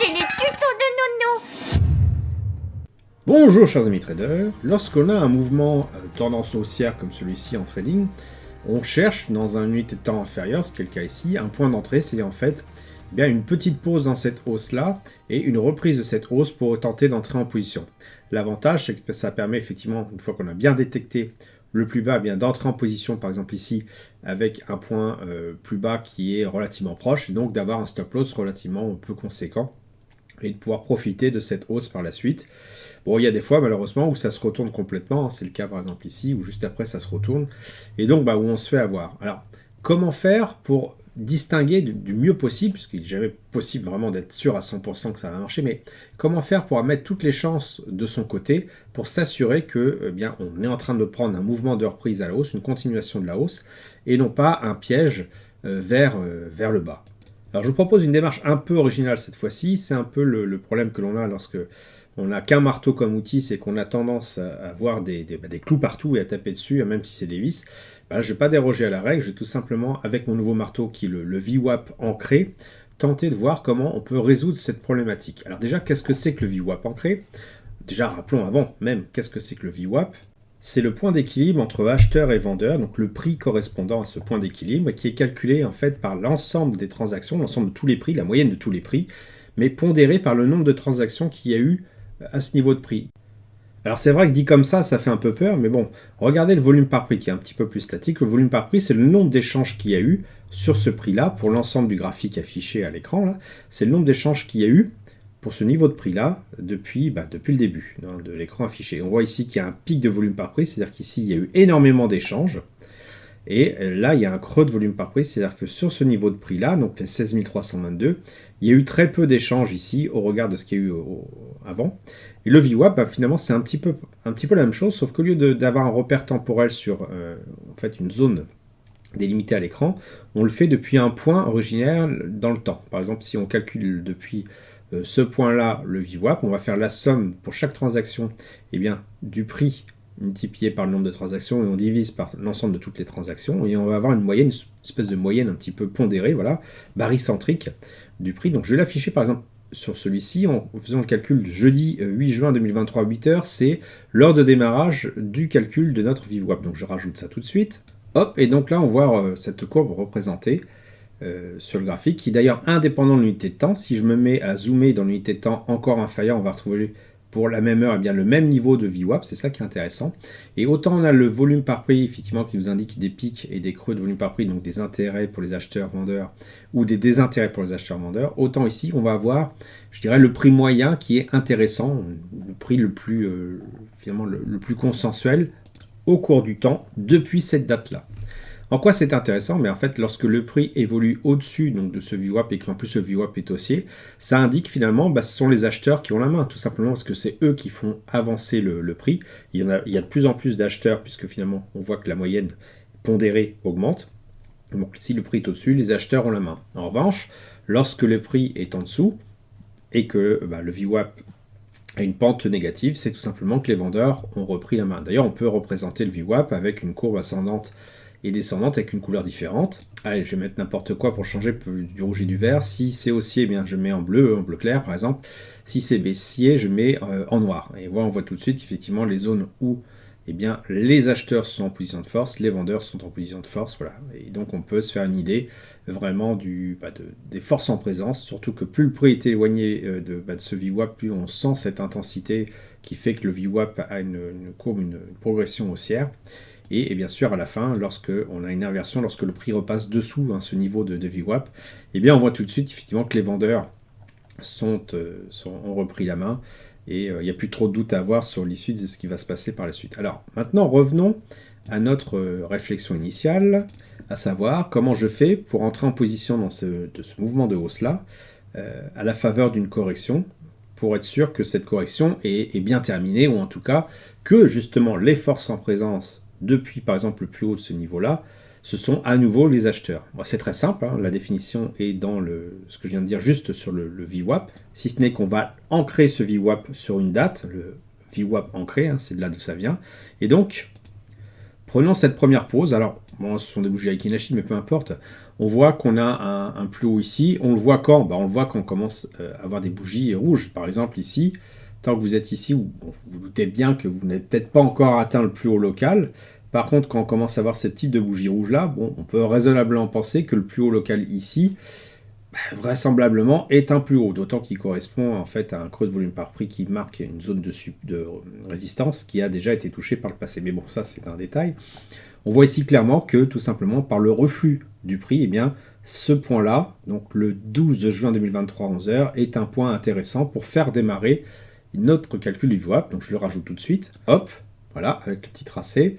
c'est les tutos de Nono. Bonjour chers amis traders, lorsqu'on a un mouvement tendance haussière comme celui-ci en trading, on cherche dans une unité de temps inférieure, ce qui est le cas ici, un point d'entrée, c'est en fait bien une petite pause dans cette hausse-là et une reprise de cette hausse pour tenter d'entrer en position. L'avantage, c'est que ça permet effectivement, une fois qu'on a bien détecté le plus bas, bien d'entrer en position, par exemple ici, avec un point plus bas qui est relativement proche, et donc d'avoir un stop loss relativement peu conséquent et de pouvoir profiter de cette hausse par la suite. Bon, il y a des fois, malheureusement, où ça se retourne complètement, hein, c'est le cas par exemple ici, où juste après ça se retourne, et donc où on se fait avoir. Alors, comment faire pour distinguer du mieux possible, puisqu'il n'est jamais possible vraiment d'être sûr à 100% que ça va marcher, mais comment faire pour mettre toutes les chances de son côté, pour s'assurer que, bien, on est en train de prendre un mouvement de reprise à la hausse, une continuation de la hausse, et non pas un piège vers le bas. Alors je vous propose une démarche un peu originale cette fois-ci, c'est un peu le problème que l'on a lorsque on n'a qu'un marteau comme outil, c'est qu'on a tendance à avoir des clous partout et à taper dessus, même si c'est des vis. Je ne vais pas déroger à la règle, je vais tout simplement, avec mon nouveau marteau qui est le VWAP ancré, tenter de voir comment on peut résoudre cette problématique. Alors déjà, qu'est-ce que c'est que le VWAP ancré? Déjà, rappelons avant même, qu'est-ce que c'est que le VWAP? C'est le point d'équilibre entre acheteur et vendeur, donc le prix correspondant à ce point d'équilibre, qui est calculé en fait par l'ensemble des transactions, l'ensemble de tous les prix, la moyenne de tous les prix, mais pondéré par le nombre de transactions qu'il y a eu à ce niveau de prix. Alors c'est vrai que dit comme ça fait un peu peur, mais bon, regardez le volume par prix qui est un petit peu plus statique. Le volume par prix, c'est le nombre d'échanges qu'il y a eu sur ce prix-là, pour l'ensemble du graphique affiché à l'écran, là, c'est le nombre d'échanges qu'il y a eu pour ce niveau de prix-là depuis le début de l'écran affiché. On voit ici qu'il y a un pic de volume par prix, c'est-à-dire qu'ici, il y a eu énormément d'échanges. Et là, il y a un creux de volume par prix, c'est-à-dire que sur ce niveau de prix-là, donc les 16 322, il y a eu très peu d'échanges ici au regard de ce qu'il y a eu avant. Et le VWAP, finalement, c'est un petit peu la même chose, sauf qu'au lieu d'avoir un repère temporel sur en fait, une zone délimitée à l'écran, on le fait depuis un point originaire dans le temps. Par exemple, si on calcule depuis ce point-là, le VWAP, on va faire la somme pour chaque transaction du prix multiplié par le nombre de transactions et on divise par l'ensemble de toutes les transactions et on va avoir une moyenne, une espèce de moyenne un petit peu pondérée, voilà, barycentrique du prix. Donc je vais l'afficher par exemple sur celui-ci en faisant le calcul du jeudi 8 juin 2023 8h, c'est l'heure de démarrage du calcul de notre VWAP. Donc je rajoute ça tout de suite. Hop, et donc là on voit cette courbe représentée sur le graphique, qui est d'ailleurs indépendant de l'unité de temps. Si je me mets à zoomer dans l'unité de temps encore inférieure, on va retrouver pour la même heure le même niveau de VWAP, c'est ça qui est intéressant. Et autant on a le volume par prix, effectivement, qui nous indique des pics et des creux de volume par prix, donc des intérêts pour les acheteurs-vendeurs ou des désintérêts pour les acheteurs-vendeurs, autant ici on va avoir, je dirais, le prix moyen qui est intéressant, le prix le plus, finalement, le plus consensuel au cours du temps depuis cette date-là. En quoi c'est intéressant? Mais en fait, lorsque le prix évolue au-dessus de ce VWAP et qu'en plus ce VWAP est haussier, ça indique finalement ce sont les acheteurs qui ont la main, tout simplement parce que c'est eux qui font avancer le prix. Il y a de plus en plus d'acheteurs puisque finalement on voit que la moyenne pondérée augmente. Donc si le prix est au-dessus, les acheteurs ont la main. En revanche, lorsque le prix est en dessous et que le VWAP a une pente négative, c'est tout simplement que les vendeurs ont repris la main. D'ailleurs, on peut représenter le VWAP avec une courbe ascendante et descendante avec une couleur différente. Allez, je vais mettre n'importe quoi pour changer du rouge et du vert. Si c'est haussier, je mets en bleu clair par exemple. Si c'est baissier, je mets en noir. Et voilà, on voit tout de suite effectivement les zones où les acheteurs sont en position de force, les vendeurs sont en position de force. Voilà. Et donc on peut se faire une idée vraiment des forces en présence, surtout que plus le prix est éloigné de ce VWAP, plus on sent cette intensité qui fait que le VWAP a une courbe, une progression haussière. Et bien sûr, à la fin, lorsque on a une inversion, lorsque le prix repasse dessous ce niveau de VWAP, on voit tout de suite effectivement que les vendeurs ont repris la main et il n'y a plus trop de doute à avoir sur l'issue de ce qui va se passer par la suite. Alors maintenant, revenons à notre réflexion initiale, à savoir comment je fais pour entrer en position de ce mouvement de hausse-là, à la faveur d'une correction, pour être sûr que cette correction est bien terminée, ou en tout cas que justement les forces en présence depuis par exemple le plus haut de ce niveau-là, ce sont à nouveau les acheteurs. Bon, c'est très simple, la définition est dans ce que je viens de dire juste sur le VWAP, si ce n'est qu'on va ancrer ce VWAP sur une date, le VWAP ancré, c'est de là d'où ça vient, et donc Prenons cette première pause. Alors, bon, ce sont des bougies Aiki-Nashi, mais peu importe. On voit qu'on a un plus haut ici. On le voit quand? On le voit quand on commence à avoir des bougies rouges. Par exemple, ici, tant que vous êtes ici, vous vous doutez bien que vous n'avez peut-être pas encore atteint le plus haut local. Par contre, quand on commence à avoir ce type de bougie rouge là, bon, on peut raisonnablement penser que le plus haut local ici, vraisemblablement, est un plus haut, d'autant qu'il correspond en fait à un creux de volume par prix qui marque une zone de résistance qui a déjà été touchée par le passé. Mais bon, ça c'est un détail. On voit ici clairement que tout simplement par le reflux du prix, eh bien, ce point-là, donc le 12 juin 2023 11h, est un point intéressant pour faire démarrer notre calcul du VWAP. Donc je le rajoute tout de suite. Hop, voilà, avec le petit tracé.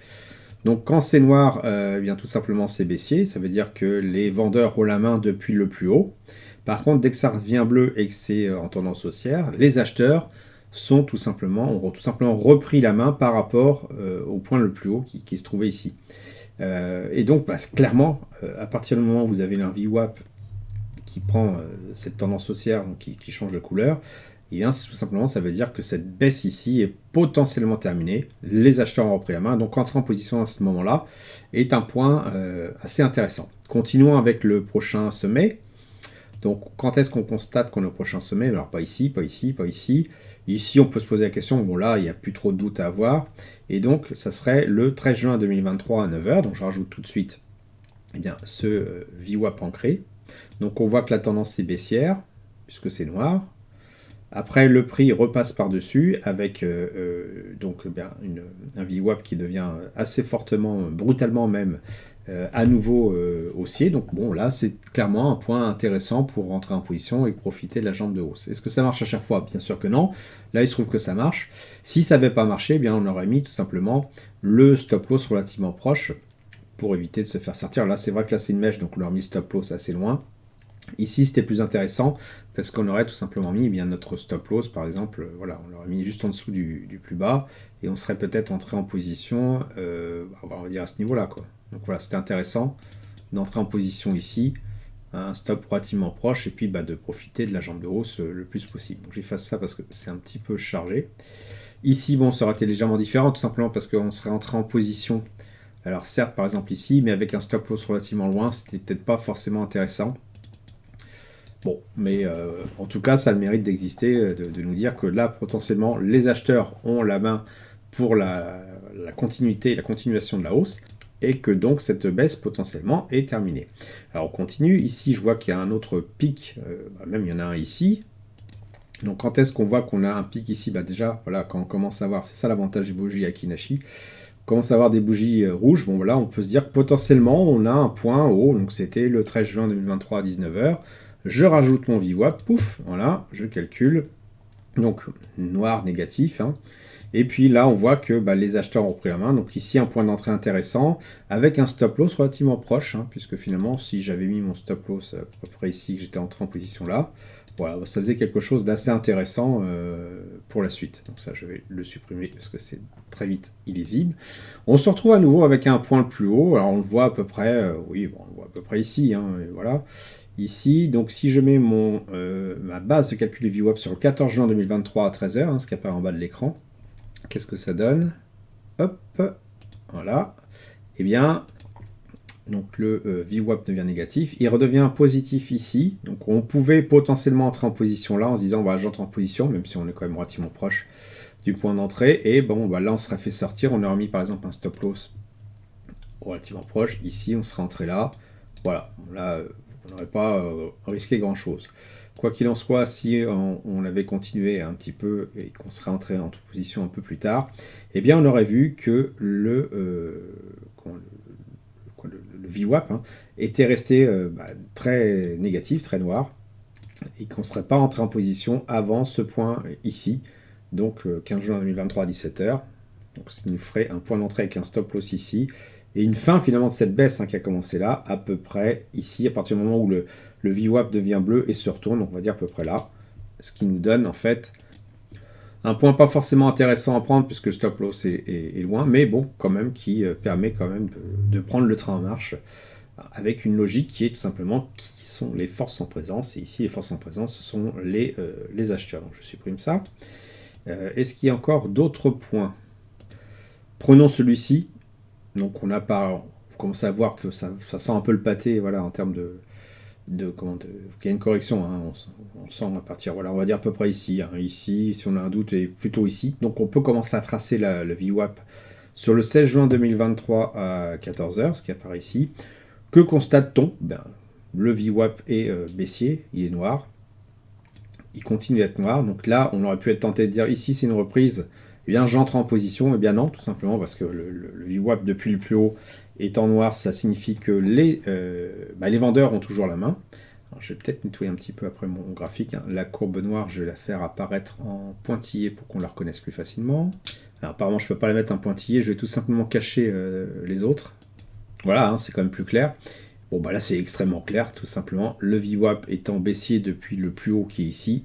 Donc quand c'est noir, eh bien tout simplement c'est baissier, ça veut dire que les vendeurs ont la main depuis le plus haut. Par contre, dès que ça devient bleu et que c'est en tendance haussière, les acheteurs ont tout simplement repris la main par rapport au point le plus haut qui se trouvait ici. Et donc clairement, à partir du moment où vous avez un VWAP qui prend cette tendance haussière, donc qui change de couleur, et bien tout simplement ça veut dire que cette baisse ici est potentiellement terminée, les acheteurs ont repris la main, donc entrer en position à ce moment-là est un point assez intéressant. Continuons avec le prochain sommet. Donc quand est-ce qu'on constate qu'on est au prochain sommet? Alors pas ici, pas ici, pas ici. Ici on peut se poser la question, bon là il n'y a plus trop de doute à avoir, et donc ça serait le 13 juin 2023 à 9h, donc je rajoute tout de suite eh bien, ce VWAP ancré. Donc on voit que la tendance est baissière, puisque c'est noir. Après, le prix repasse par-dessus avec donc un VWAP qui devient assez fortement, brutalement même, à nouveau haussier. Donc bon, là, c'est clairement un point intéressant pour rentrer en position et profiter de la jambe de hausse. Est-ce que ça marche à chaque fois? Bien sûr que non. Là, il se trouve que ça marche. Si ça n'avait pas marché, eh bien, on aurait mis tout simplement le stop loss relativement proche pour éviter de se faire sortir. Là, c'est vrai que là, c'est une mèche, donc on aurait mis le stop loss assez loin. Ici, c'était plus intéressant parce qu'on aurait tout simplement mis notre stop loss, par exemple, voilà, on l'aurait mis juste en dessous du plus bas et on serait peut-être entré en position, on va dire à ce niveau-là, quoi. Donc voilà, c'était intéressant d'entrer en position ici, un stop relativement proche et puis de profiter de la jambe de hausse le plus possible. Donc j'efface ça parce que c'est un petit peu chargé. Ici, bon, ça aurait été légèrement différent, tout simplement parce qu'on serait entré en position. Alors certes, par exemple ici, mais avec un stop loss relativement loin, c'était peut-être pas forcément intéressant. Bon, mais en tout cas, ça a le mérite d'exister, de nous dire que là, potentiellement, les acheteurs ont la main pour la continuité, la continuation de la hausse, et que donc cette baisse potentiellement est terminée. Alors on continue, ici je vois qu'il y a un autre pic, même il y en a un ici. Donc quand est-ce qu'on voit qu'on a un pic ici? Déjà, voilà, quand on commence à voir, c'est ça l'avantage des bougies Aiki-Nashi, on commence à avoir des bougies rouges, bon voilà, on peut se dire que potentiellement on a un point haut, donc c'était le 13 juin 2023 à 19h. Je rajoute mon VWAP, pouf, voilà, je calcule. Donc noir négatif. Hein. Et puis là, on voit que les acheteurs ont pris la main. Donc ici, un point d'entrée intéressant avec un stop loss relativement proche, hein, puisque finalement, si j'avais mis mon stop loss à peu près ici, que j'étais entré en position là, voilà, ça faisait quelque chose d'assez intéressant pour la suite. Donc ça, je vais le supprimer parce que c'est très vite illisible. On se retrouve à nouveau avec un point le plus haut. Alors on le voit à peu près, on le voit à peu près ici, hein, et voilà. Ici, donc si je mets ma base de calcul du VWAP sur le 14 juin 2023 à 13h, hein, ce qui apparaît en bas de l'écran, qu'est-ce que ça donne? Hop, voilà. Eh bien, donc le VWAP devient négatif, il redevient positif ici, donc on pouvait potentiellement entrer en position là en se disant j'entre en position, même si on est quand même relativement proche du point d'entrée, et bon, là on serait fait sortir, on aurait mis par exemple un stop loss relativement proche, ici on serait entré là, voilà, là on n'aurait pas risqué grand chose. Quoi qu'il en soit, si on avait continué un petit peu et qu'on serait entré en position un peu plus tard, eh bien on aurait vu que le VWAP était resté très négatif, très noir, et qu'on ne serait pas entré en position avant ce point ici, donc 15 juin 2023 à 17h. Donc ça nous ferait un point d'entrée avec un stop loss ici, et une fin finalement de cette baisse qui a commencé là, à peu près ici, à partir du moment où le VWAP devient bleu et se retourne, donc on va dire à peu près là, ce qui nous donne en fait un point pas forcément intéressant à prendre puisque le stop loss est loin, mais bon, quand même, qui permet quand même de prendre le train en marche avec une logique qui est tout simplement qui sont les forces en présence, et ici les forces en présence ce sont les acheteurs, donc je supprime ça. Est-ce qu'il y a encore d'autres points? Prenons celui-ci. Donc on commence à voir que ça sent un peu le pâté, voilà, en termes qu'il y a une correction, hein, on sent à partir, voilà, on va dire à peu près ici, hein, ici, si on a un doute, et plutôt ici. Donc on peut commencer à tracer le VWAP sur le 16 juin 2023 à 14h, ce qui apparaît ici. Que constate-t-on? Le VWAP est baissier, il est noir, il continue d'être noir, donc là on aurait pu être tenté de dire ici c'est une reprise, eh bien j'entre en position, eh bien non, tout simplement parce que le VWAP depuis le plus haut est en noir, ça signifie que les vendeurs ont toujours la main. Alors, je vais peut-être nettoyer un petit peu après mon graphique, hein. La courbe noire, je vais la faire apparaître en pointillé pour qu'on la reconnaisse plus facilement. Alors, apparemment je ne peux pas la mettre en pointillé, je vais tout simplement cacher les autres. Voilà, hein, c'est quand même plus clair. Bon, là, c'est extrêmement clair, tout simplement. Le VWAP étant baissier depuis le plus haut qui est ici,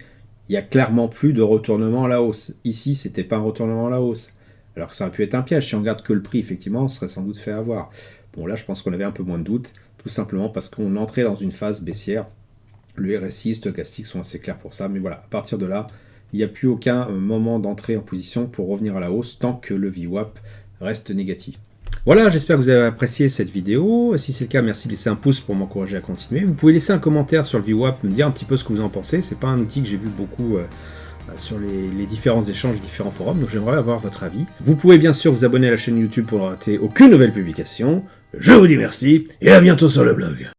il n'y a clairement plus de retournement à la hausse. Ici, c'était pas un retournement à la hausse. Alors que ça aurait pu être un piège. Si on regarde que le prix, effectivement, on serait sans doute fait avoir. Bon, là, je pense qu'on avait un peu moins de doute, tout simplement parce qu'on entrait dans une phase baissière. Le RSI, le stochastique sont assez clairs pour ça. Mais voilà, à partir de là, il n'y a plus aucun moment d'entrée en position pour revenir à la hausse tant que le VWAP reste négatif. Voilà, j'espère que vous avez apprécié cette vidéo. Si c'est le cas, merci de laisser un pouce pour m'encourager à continuer. Vous pouvez laisser un commentaire sur le VWAP, me dire un petit peu ce que vous en pensez. C'est pas un outil que j'ai vu beaucoup sur les différents échanges, différents forums, donc j'aimerais avoir votre avis. Vous pouvez bien sûr vous abonner à la chaîne YouTube pour ne rater aucune nouvelle publication. Je vous dis merci et à bientôt sur le blog.